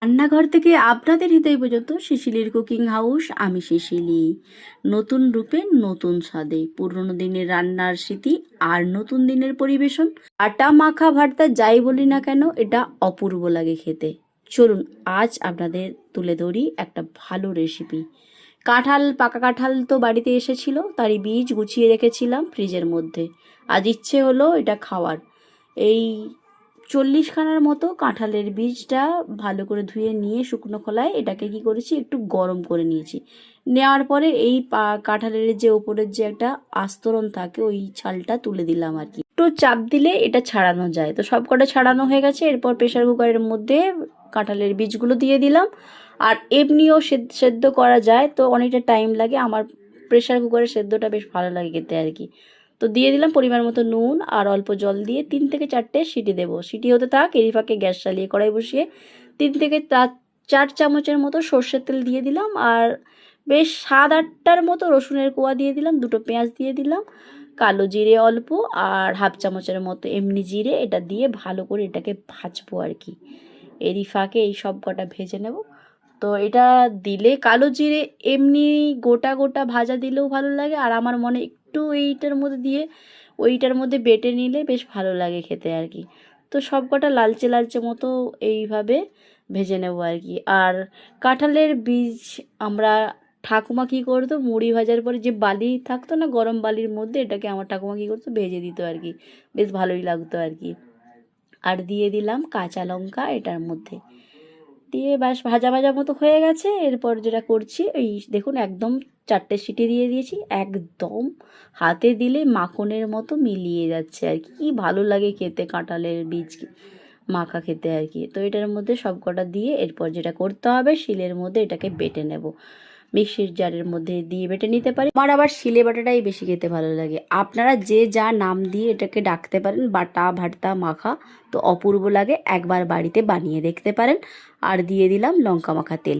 রান্নাঘর থেকে আপনাদের হৃদয় পর্যন্ত শিশিলির কুকিং হাউস। আমি শিশিলি। নতুন রূপে নতুন স্বাদে পুরনো দিনের রান্নার স্মৃতি আর নতুন দিনের পরিবেশন। আটা মাখা ভর্তা যাই বলি না কেন, এটা অপূর্ব লাগে খেতে। চলুন আজ আপনাদের তুলে ধরি একটা ভালো রেসিপি। পাকা কাঁঠাল তো বাড়িতে এসেছিল, তারই বীজ গুছিয়ে রেখেছিলাম ফ্রিজের মধ্যে। আজ ইচ্ছে হলো এটা খাওয়ার। এই 40খানার মতো কাঁঠালের বীজটা ভালো করে ধুয়ে নিয়ে শুকনো খোলায় এটাকে কি করেছি, একটু গরম করে নিয়েছি। নেওয়ার পরে এই কাঁঠালের যে ওপরের যে একটা আস্তরণ থাকে, ওই ছালটা তুলে দিলাম আর কি। একটু চাপ দিলে এটা ছাড়ানো যায়। তো সব কটা ছাড়ানো হয়ে গেছে। এরপর প্রেশার কুকারের মধ্যে কাঁঠালের বীজগুলো দিয়ে দিলাম। আর এমনিও সেদ্ধ করা যায়, তো অনেকটা টাইম লাগে। আমার প্রেশার কুকারের সেদ্ধটা বেশ ভালো লাগে খেতে আর কি। তো দিয়ে দিলাম পরিমাণ মতো নুন আর অল্প জল দিয়ে 3 থেকে 4টে সিটি দেবো। সিটি হতে থাক, এরই ফাঁকে গ্যাস চালিয়ে কড়াই বসিয়ে 3 থেকে 4 চামচের মতো সর্ষের তেল দিয়ে দিলাম। আর বেশ 7-8টার মতো রসুনের কোয়া দিয়ে দিলাম। 2টো পেঁয়াজ দিয়ে দিলাম। কালো জিরে অল্প আর হাফ চামচের মতো এমনি জিরে, এটা দিয়ে ভালো করে এটাকে ভাজবো আর কি। এরই ফাঁকে এই সব কটা ভেজে নেব। তো এটা দিলে কালো জিরে এমনি গোটা গোটা ভাজা দিলেও ভালো লাগে, আর আমার মনে একটু এইটার মধ্যে দিয়ে ওইটার মধ্যে বেটে নিলে বেশ ভালো লাগে খেতে আর কি। তো সব কটা লালচে লালচে মতো এইভাবে ভেজে নেব আর কি। আর কাঁঠালের বীজ আমরা ঠাকুমা কী করতো, মুড়ি ভাজার পরে যে বালি থাকতো না, গরম বালির মধ্যে এটাকে আমার ঠাকুমা কী করতো, ভেজে দিত আর কি। বেশ ভালোই লাগতো আর কি। আর দিয়ে দিলাম কাঁচা লঙ্কা এটার মধ্যে দিয়ে, ব্যাস ভাজা ভাজা মতো হয়ে গেছে। এরপর যেটা করছি, এই দেখুন একদম 4টে সিটি দিয়ে দিয়েছি। একদম হাতে দিলে মাখনের মতো মিলিয়ে যাচ্ছে আর কি ভালো লাগে খেতে কাঁঠালের বীজ মাখা খেতে আর কি। তো এটার মধ্যে সব কটা দিয়ে এরপর যেটা করতে হবে, শিলের মধ্যে এটাকে বেটে নেব। মিক্সির জারের মধ্যে দিয়ে বেটে নিতে পারি। আমার আবার শিলে বাটাটাই বেশি খেতে ভালো লাগে। আপনারা যে যা নাম দিয়ে এটাকে ডাকতে পারেন, বাটা ভর্তা মাখা, তো অপূর্ব লাগে। একবার বাড়িতে বানিয়ে দেখতে পারেন। আর দিয়ে দিলাম লঙ্কা মাখা তেল।